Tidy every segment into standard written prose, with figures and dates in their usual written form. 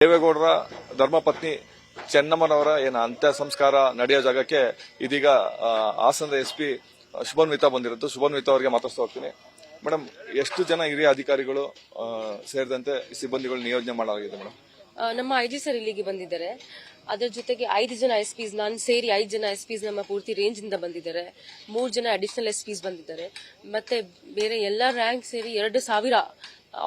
ದೇವೇಗೌಡರ ಧರ್ಮಪತ್ನಿ ಚೆನ್ನಮ್ಮನವರ ಅಂತ್ಯ ಸಂಸ್ಕಾರ ನಡೆಯೋ ಜಾಗಕ್ಕೆ ಇದೀಗ ಹಾಸನದ ಎಸ್ಪಿ ಶುಭನ್ವಿತಾ ಬಂದಿರೋದು. ಶುಭನ್ವಿತಾ ಅವರಿಗೆ ಮಾತಾಡ್ತಾ ಹೋಗ್ತೀನಿ. ಮೇಡಮ್, ಎಷ್ಟು ಜನ ಹಿರಿಯ ಅಧಿಕಾರಿಗಳು ಸೇರಿದಂತೆ ಸಿಬ್ಬಂದಿಗಳು ನಿಯೋಜನೆ ಮಾಡಲಾಗಿದೆ ಮೇಡಮ್? ನಮ್ಮ ಐಜಿ ಸರ್ ಇಲ್ಲಿಗೆ ಬಂದಿದ್ದಾರೆ. ಅದರ ಜೊತೆಗೆ 5 ಜನ ಎಸ್ಪಿಸ್, ನಾನು ಸೇರಿ 5 ಜನ ಎಸ್ಪಿಸ್ ನಮ್ಮ ಪೂರ್ತಿ ರೇಂಜ್ ಇಂದ ಬಂದಿದ್ದಾರೆ. 3 ಜನ ಅಡಿಷನಲ್ ಎಸ್ಪಿಸ್ ಬಂದಿದ್ದಾರೆ. ಮತ್ತೆ ಬೇರೆ ಎಲ್ಲ ರ್ಯಾಂಕ್ ಸೇರಿ 2,000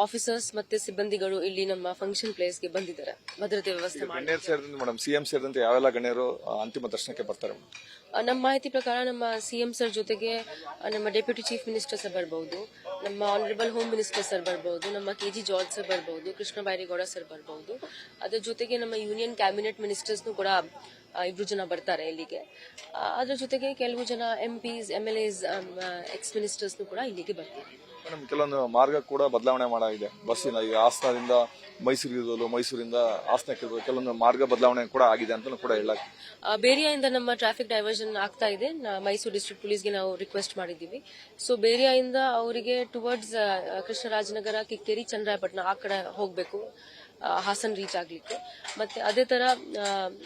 ಆಫೀಸರ್ಸ್ ಮತ್ತೆ ಸಿಬ್ಬಂದಿಗಳು ಇಲ್ಲಿ ನಮ್ಮ ಫಂಕ್ಷನ್ ಪ್ಲೇಸ್ಗೆ ಬಂದಿದ್ದಾರೆ. ಭದ್ರತೆ ವ್ಯವಸ್ಥೆ ಮಾಡಿ. ಗಣ್ಯರು ಸೇರಿದಂತೆ ಮೇಡಮ್, ಸಿಎಂ ಸೇರಿದಂತೆ ಯಾವೆಲ್ಲ ಗಣ್ಯರು ಅಂತಿಮ ದರ್ಶನಕ್ಕೆ ಬರ್ತಾರೆ? ನಮ್ಮ ಮಾಹಿತಿ ಪ್ರಕಾರ ನಮ್ಮ ಸಿಎಂ ಸರ್ ಜೊತೆಗೆ ನಮ್ಮ ಡೆಪ್ಯೂಟಿ ಚೀಫ್ ಮಿನಿಸ್ಟರ್ ಸರ್ ಬರಬಹುದು, ನಮ್ಮ ಆನರೇಬಲ್ ಹೋಮ್ ಮಿನಿಸ್ಟರ್ ಸರ್ ಬರಬಹುದು, ನಮ್ಮ ಕೆಜಿ ಜಾರ್ಜ್ ಸರ್ ಬರಬಹುದು, ಕೃಷ್ಣ ಬೈರೇಗೌಡ ಸರ್ ಬರಬಹುದು. ಅದರ ಜೊತೆಗೆ ನಮ್ಮ ಯೂನಿಯನ್ ಕ್ಯಾಬಿನೆಟ್ ಮಿನಿಸ್ಟರ್ಸ್ನು ಕೂಡ 2 ಜನ ಬರ್ತಾರೆ ಇಲ್ಲಿಗೆ. ಅದರ ಜೊತೆಗೆ ಕೆಲವು ಜನ ಎಂಪಿಸ್, ಎಂಎಲ್ಎಸ್, ಎಕ್ಸ್ ಮಿನಿಸ್ಟರ್ಸ್ನು ಕೂಡ ಇಲ್ಲಿಗೆ ಬರ್ತಾರೆ. ಮೇಡಮ್, ಕೆಲವೊಂದು ಮಾರ್ಗ ಕೂಡ ಬದಲಾವಣೆ ಮಾಡಾಗಿದೆ ಬಸ್ಸಿನ. ಈಗ ಹಾಸನದಿಂದ ಮೈಸೂರಿಗೆ, ಮೈಸೂರಿಂದ ಹಾಸನಕ್ಕೆ ಕೆಲವೊಂದು ಮಾರ್ಗ ಬದಲಾವಣೆ ಕೂಡ ಆಗಿದೆ ಅಂತ ಕೂಡ ಹೇಳಲಾಗಿದೆ. ಬೇರಿಯಾಯಿಂದ ನಮ್ಮ ಟ್ರಾಫಿಕ್ ಡೈವರ್ಷನ್ ಆಗ್ತಾ ಇದೆ. ಮೈಸೂರು ಡಿಸ್ಟ್ರಿಕ್ಟ್ ಪೊಲೀಸ್ಗೆ ನಾವು ರಿಕ್ವೆಸ್ಟ್ ಮಾಡಿದ್ದೀವಿ. ಸೊ ಬೇರಿಯಾಯಿಂದ ಅವರಿಗೆ ಟುವರ್ಡ್ಸ್ ಕೃಷ್ಣರಾಜನಗರ, ಕಿಕ್ಕೇರಿ, ಚನ್ನರಾಯಪಟ್ಟಣ ಆ ಕಡೆ ಹೋಗಬೇಕು, ಹಾಸನ್ ರೀಚ್ ಆಗ್ಲಿಕ್ಕೆ. ಮತ್ತೆ ಅದೇ ತರ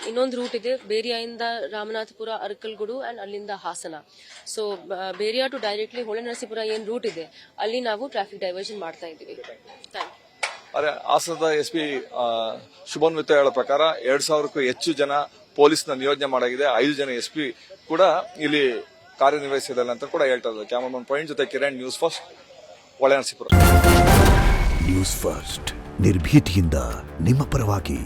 ಇನ್ನೊಂದು ರೂಟ್ ಇದೆ, ಬೇರಿಯಾಯಿಂದ ರಾಮನಾಥಪುರ, ಅರಕಲ್ಗೂಡು ಅಂಡ್ ಅಲ್ಲಿಂದ ಹಾಸನ. ಸೊ ಬೇರಿಯಾ ಟು ಡೈರೆಕ್ಟ್ಲಿ ಹೊಳೆನರಸೀಪುರ ಏನ್ ರೂಟ್ ಇದೆ ಅಲ್ಲಿ ನಾವು ಟ್ರಾಫಿಕ್ ಡೈವರ್ಷನ್ ಮಾಡ್ತಾ ಇದ್ದೀವಿ. ಹಾಸನದ ಎಸ್ಪಿ ಶುಭನ್ವಿತಾ ಹೇಳೋ ಪ್ರಕಾರ 2,000ಕ್ಕೂ ಹೆಚ್ಚು ಜನ ಪೊಲೀಸ್ನ ನಿಯೋಜನೆ ಮಾಡಾಗಿದೆ. 5 ಜನ ಎಸ್ಪಿ ಕೂಡ ಇಲ್ಲಿ ಕಾರ್ಯನಿರ್ವಹಿಸಿದ್ದಾರೆ ಅಂತ ಕೂಡ ಹೇಳ್ತಾ ಇದ್ದಾರೆ. ಕ್ಯಾಮರಾಮನ್ ಪಾಯಿಂಟ್ ಜೊತೆ Kiran, News First, Holenarasipura. News First ನಿರ್ಭೀತಿಯಿಂದ ನಿಮ್ಮ ಪರವಾಗಿ.